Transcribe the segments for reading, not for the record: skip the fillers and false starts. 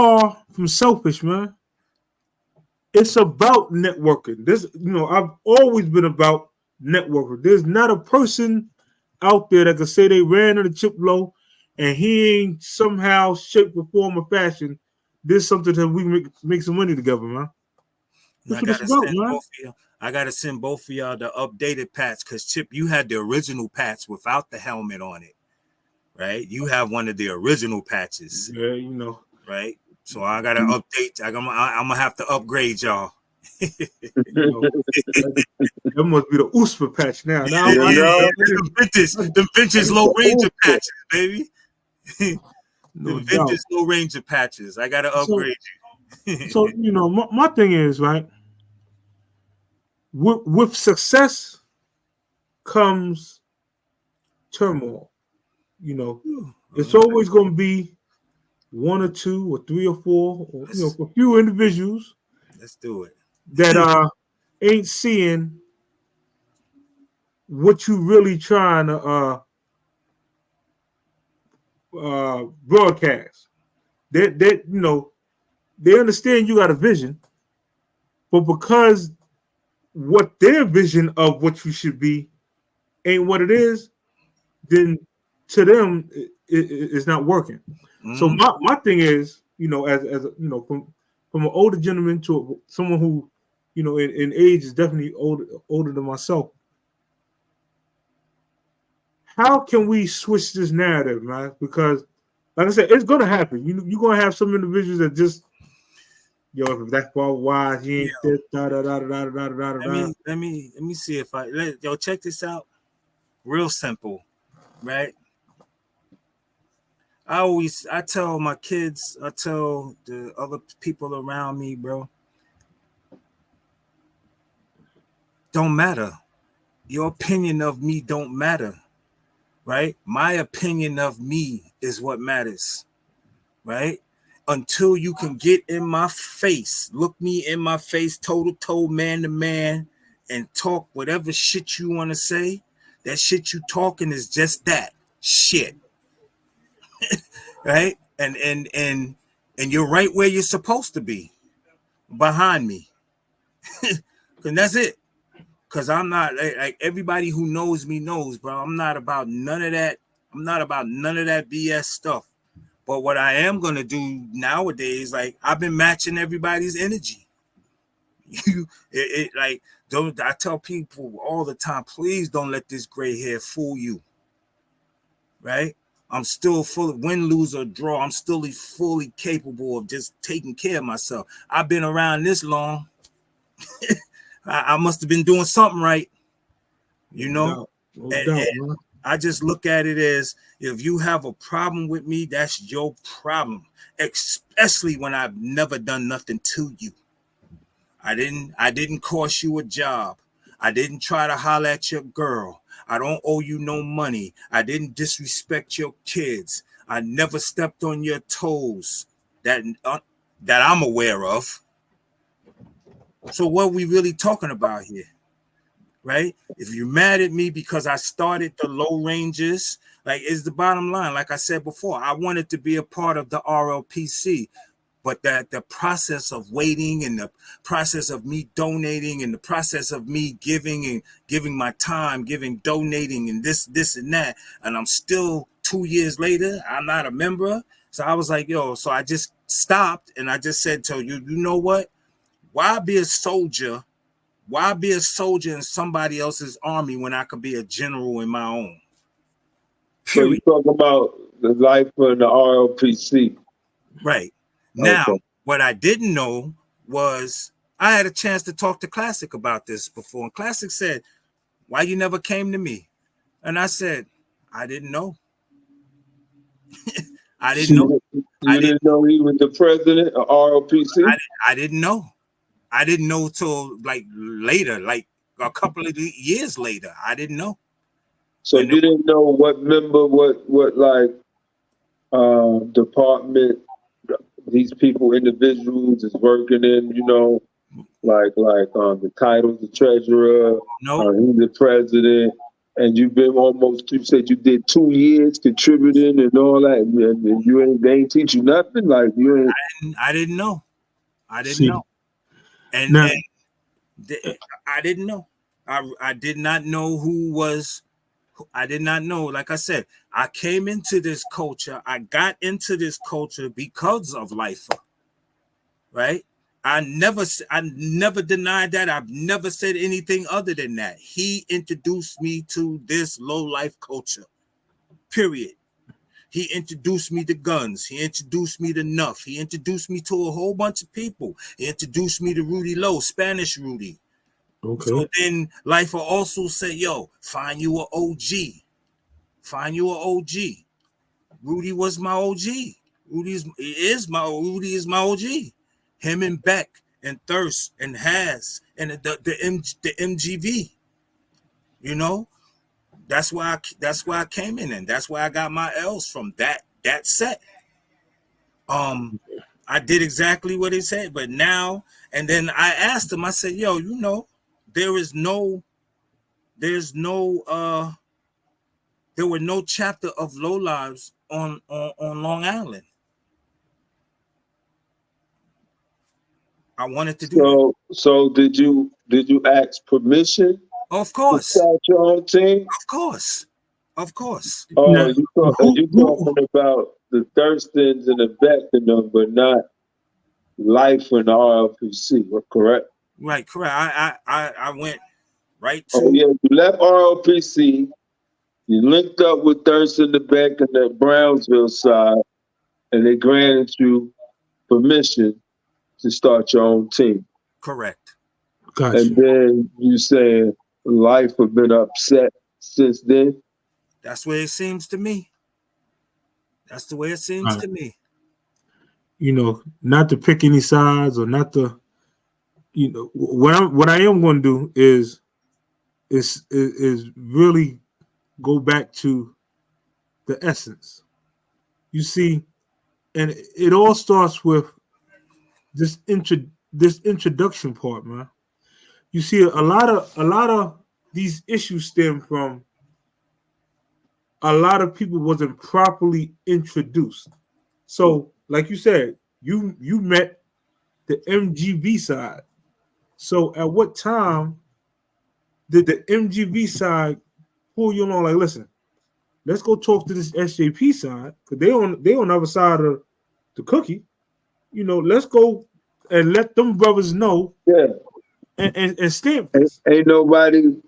far from selfish, man. It's about networking. I've always been about networking. There's not a person out there that can say they ran on the chip low and he ain't somehow, shape, or form, or fashion did something that we make some money together, man. And That's what it's about, man. I gotta send both of y'all the updated patch because Chip, you had the original patch without the helmet on it, right? You have one of the original patches. Yeah, right? So I gotta update. I'm gonna have to upgrade y'all. That must be the USPA patch now. The vintage low ranger patches, baby. No the vintage doubt. low ranger patches. I gotta upgrade you. So my thing is, right, with success comes turmoil. It's always going to be one or two or three or four, or a few individuals. Let's do it. That ain't seeing what you really trying to broadcast. They understand you got a vision, but because what their vision of what you should be ain't what it is, then to them it's not working. So my thing is, as from an older gentleman to someone who, in age is definitely older than myself. How can we switch this narrative, man? Because, like I said, it's gonna happen. You're gonna have some individuals that just, if that's why he ain't this, Let me see if check this out. Real simple, right? I tell my kids, I tell the other people around me, bro, don't matter. Your opinion of me don't matter, right? My opinion of me is what matters, right? Until you can get in my face, look me in my face, toe to toe, man to man, and talk whatever shit you want to say, that shit you talking is just that shit. Right? And you're right where you're supposed to be, behind me. And that's it. Cause I'm not like everybody who knows me knows, bro. I'm not about none of that. I'm not about none of that BS stuff. But what I am gonna do nowadays, like I've been matching everybody's energy. Don't I tell people all the time, please don't let this gray hair fool you. Right? I'm still full of win, lose, or draw. I'm still fully capable of just taking care of myself. I've been around this long. I must have been doing something right. No doubt, and I just look at it as if you have a problem with me, that's your problem. Especially when I've never done nothing to you. I didn't cost you a job. I didn't try to holler at your girl. I don't owe you no money. I didn't disrespect your kids. I never stepped on your toes that I'm aware of. So what are we really talking about here? Right? If you're mad at me because I started the low ranges, like is the bottom line. Like I said before, I wanted to be a part of the RLPC, but that the process of waiting and the process of me donating and the process of me giving my time, donating and this and that, and I'm still 2 years later, I'm not a member. So I was like, so I just stopped and I just said to you, you know what? Why be a soldier? Why be a soldier in somebody else's army when I could be a general in my own? Period. So you talk about the life of the RLPC. Right. Now, what I didn't know was I had a chance to talk to Classic about this before. And Classic said, why you never came to me? And I said, I didn't know. I didn't know. You didn't know he was the president of RLPC? I didn't know. I didn't know till like later, like a couple of years later. I didn't know. So you didn't know what member, what like department these people, individuals is working in, like the title's the treasurer, he's the president. And you've been almost, you said you did 2 years contributing and all that, and they ain't teach you nothing? Like, you ain't. I didn't know. I didn't See know. And now, I didn't know. I did not know who was. I did not know. Like I said, I came into this culture. I got into this culture because of Lifer, right? I never denied that. I've never said anything other than that. He introduced me to this low life culture. Period. He introduced me to guns. He introduced me to Nuff. He introduced me to a whole bunch of people. He introduced me to Rudy Lowe, Spanish Rudy. okay, So then Lifer also said, yo, find you an OG. Find you an OG. Rudy was my OG. Rudy is my OG. Him and Beck and Thirst and Has and the MGV. You know, that's why I came in, and that's why I got my L's from that set. I did exactly what he said, but now and then I asked him. I said, "Yo, you know, there is no, there's no, there were no chapter of Low Lives on Long Island. I wanted to do that. So did you ask permission Of to course, start your own team? of course, of course. Oh, now you talking about the Thurstons and the Beckham, but not Life in the RLPC, correct? Right, correct. I went right Oh to yeah, you left RLPC, you linked up with Thurston the Beck and the Brownsville side, and they granted you permission to start your own team. correct. gotcha. And then you saying life have been upset since then. That's where it seems to me. That's the way it seems Right. to me. You know, not to pick any sides or not to, you know, what I am going to do is really go back to the essence. You see, and it all starts with this introduction part, man. You see, a lot of these issues stem from a lot of people wasn't properly introduced. So, like you said, you met the MGB side. So, at what time did the MGB side pull you along? Like, listen, let's go talk to this SJP side because they on the other side of the cookie. You know, let's go and let them brothers know Yeah, and stamp ain't, this. ain't nobody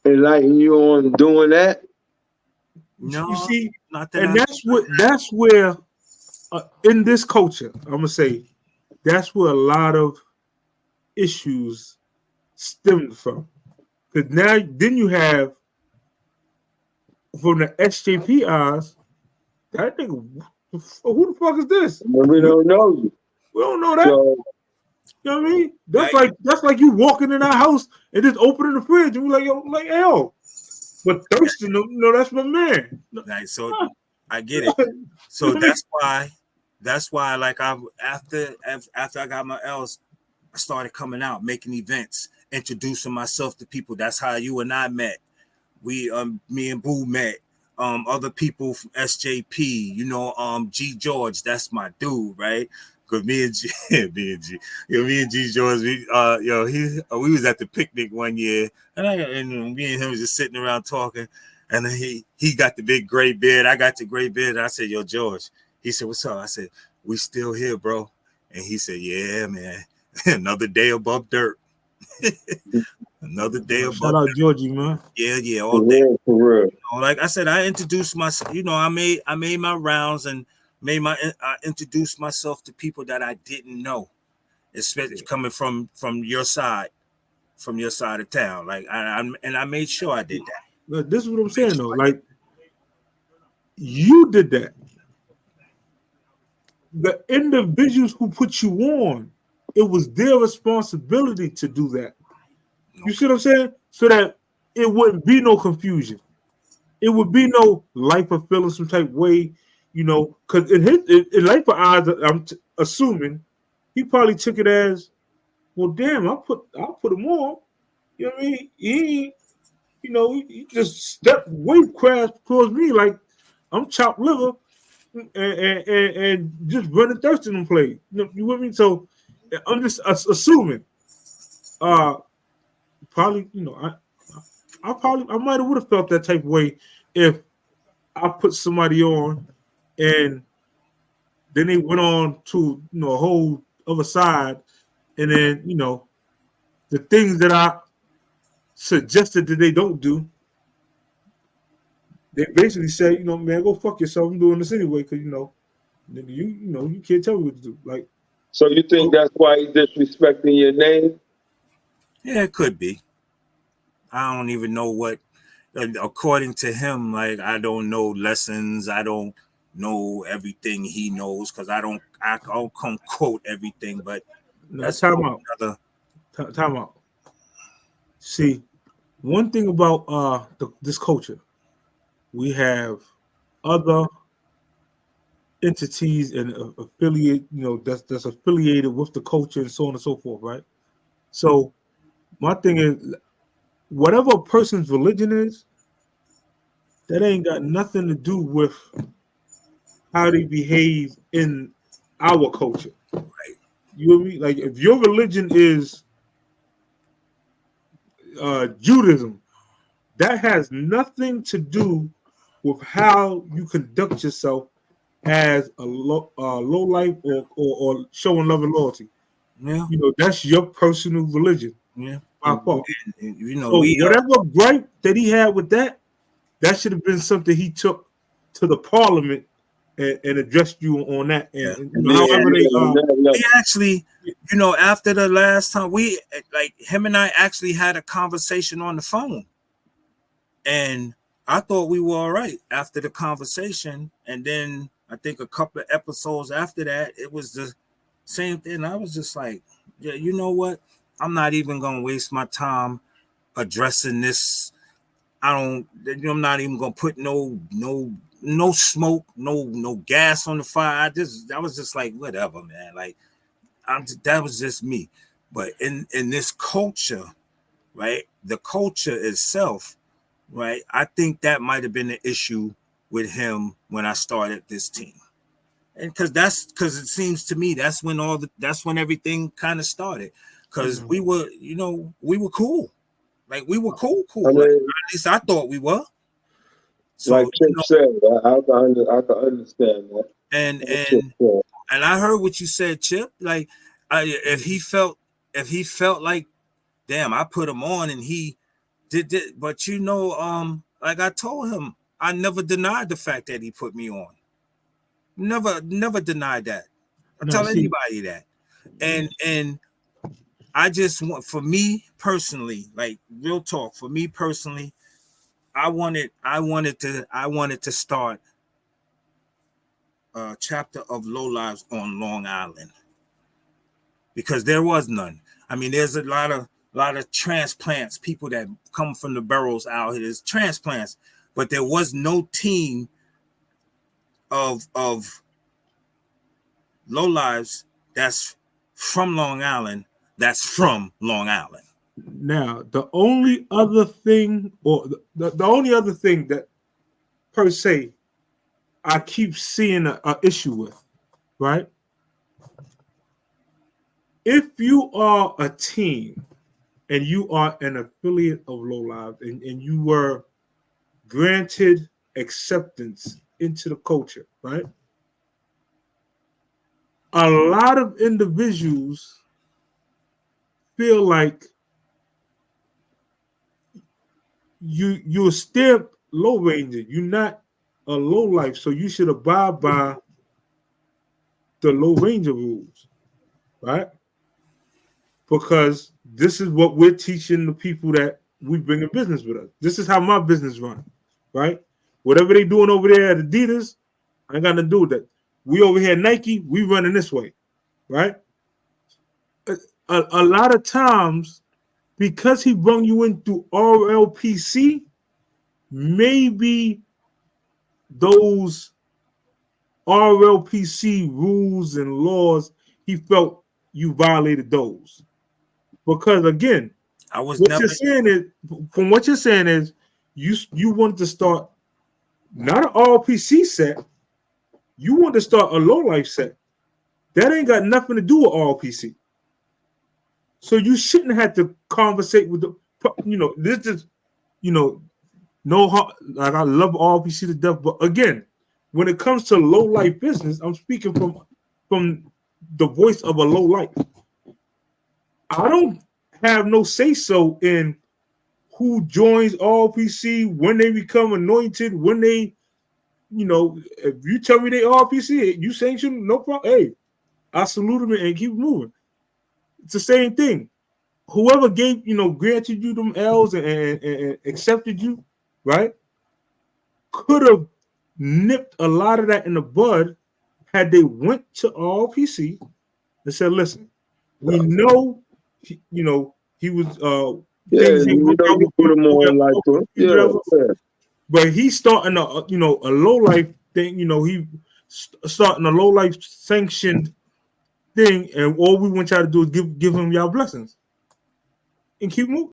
enlightening you on doing that. You No, see, not that and I know. that's where in this culture, I'm gonna say that's where a lot of issues stemmed from. Because now then you have from the SJP eyes, that nigga, who the fuck is this? And we We, don't know you. we don't know that. So You know what I mean? Right, That's like you walking in our house and just opening the fridge and we're like, yo, like hell. But Thurston, no, that's my man. No, right. So huh. I get it. You So know what I mean? that's why like I after I got my L's, I started coming out, making events, introducing myself to people. That's how you and I met. We me and Boo met. Other people from SJP, you know, G George, that's my dude, right? Cause me and G, me and G George, we was at the picnic one year, and me and him was just sitting around talking, and then he got the big gray beard, I got the gray beard, and I said, yo, George, he said, what's up? I said, we still here, bro, and he said, yeah, man, another day above dirt, another day Shout above out dirt. Georgie, man. Yeah, all day. for real. Like I said, I introduced myself. You know, I made my rounds and I introduced myself to people that I didn't know, especially coming from your side, of town. Like I made sure I did that. But this is what I'm saying though. Like you did that. The individuals who put you on, it was their responsibility to do that. You see Okay. what I'm saying? So that it wouldn't be no confusion. It would be no life of feeling some type way, you know, because in life of eyes, assuming he probably took it as, well, damn, I'll put him on. You know what I mean? he just stepped way crash towards me like I'm chopped liver and just running thirsty and play. You with me? So I'm just assuming. Uh, Probably, I might have would have felt that type of way if I put somebody on and then they went on to a whole other side, and then the things that I suggested that they don't do, they basically say, man, go fuck yourself. I'm doing this anyway because nigga, you can't tell me what to do. Like, So you think oh, that's why he disrespecting your name? Yeah, it could be. I don't even know what. According to him, like I don't know lessons. I don't know everything he knows because I don't come quote everything. But no, that's time out, another. time out. See, one thing about this culture, we have other entities and affiliate, that's affiliated with the culture and so on and so forth, right? So my thing is, whatever a person's religion is, that ain't got nothing to do with how they behave in our culture. You know what I mean? Like if your religion is Judaism, that has nothing to do with how you conduct yourself as a low life or showing love and loyalty. Yeah, That's your personal religion yeah. by far. So We whatever gripe that he had with that should have been something he took to the parliament and addressed you on that. yeah. And Yeah, however they yeah, on that We level. actually, after the last time we like him and I actually had a conversation on the phone, and I thought we were all right after the conversation, and then I think a couple of episodes after that, it was the same thing. I was just like, yeah, you know what? I'm not even gonna waste my time addressing this. I'm not even gonna put no smoke, no gas on the fire. I was just like, whatever, man. Like that was just me. But in this culture, right? The culture itself, right? I think that might have been the issue with him when I started this team. And because it seems to me that's when everything kind of started. Because Mhm. we were cool. Like we were I cool. Like mean, at least I thought we were. like So, Chip said, I can understand that. and Like Chip and said. and I heard what you said, Chip. Like if he felt like, damn, I put him on and he did, but like I told him, I never denied the fact that he put me on. Never denied that. I Now, tell see, anybody that. And I just want, for me personally, like real talk, for me personally, I wanted to start a chapter of Low Lives on Long Island because there was none. I mean, there's a lot of transplants, people that come from the boroughs out here. There's transplants, but there was no team of Low Lives that's from Long Island. That's from Long Island. now the only other thing, or the only other thing that per se I keep seeing a issue with, right? If you are a team and you are an affiliate of Low Lives and you were granted acceptance into the culture, right? A lot of individuals feel like you're still low ranger. You're not a low life, so you should abide by the low ranger rules, right? Because this is what we're teaching the people that we bring in business with us. This is how my business run, right? Whatever they doing over there at Adidas, I ain't got nothing to do with that. We over here at Nike, we running this way, right? A lot of times, because he brung you in through RLPC, maybe those RLPC rules and laws, he felt you violated those. Because again, I was What never. you're saying is, from what you're saying is, you want to start not an all PC set. You want to start a low life set. That ain't got nothing to do with all PC. So you shouldn't have to conversate with the, this is, no, like I love all PC to death, but again, when it comes to low life business, I'm speaking from the voice of a low life. I don't have no say so in who joins all PC, when they become anointed, when they, if you tell me they all PC, you sanction, no problem. Hey, I salute them and keep moving. It's the same thing. Whoever gave, granted you them L's and accepted you, right, could have nipped a lot of that in the bud had they went to all PC and said, listen, we know, he was, Yeah, things ain't you work know, out you with put them on like yeah, whatever. yeah. But he's starting a low life thing, he starting a low life sanctioned thing, and all we want y'all to do is give him y'all blessings and keep moving.